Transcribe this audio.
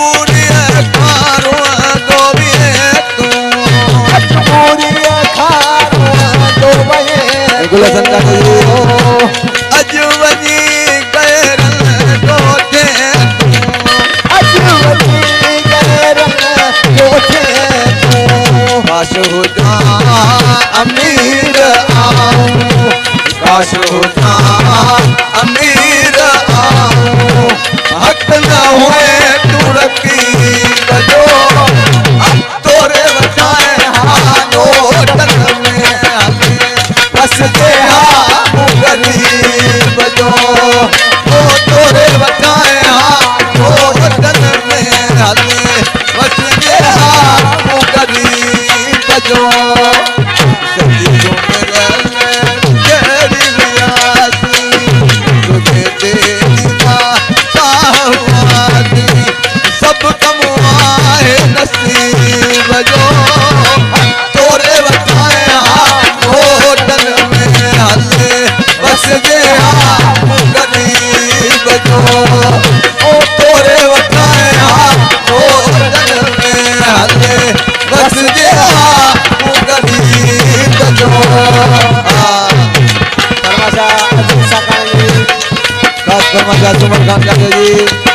मजबूरी खारो दो तू मजबूरी खारो दो गुलशन का अज वजी गैरन दो थे अज वजी गैरन दो थे काश हो जा अमीर आऊं काश हो जा अमीर आऊं हक न हुए तू रखी बजो तोरे बचाए हानो तन में हमें बस दे हाँ गरीब जो वो तोरे बचाए हानो तन में हमें बस दे हाँ गरीब जो सदी जो मेरे सब कमुआए नसीब जो तोरे बताए होटल में हले बस गया गरीब जो ओ तोरे बताए होटल में हले बस गया गरीब जो दरवाजा सुमन खान का जी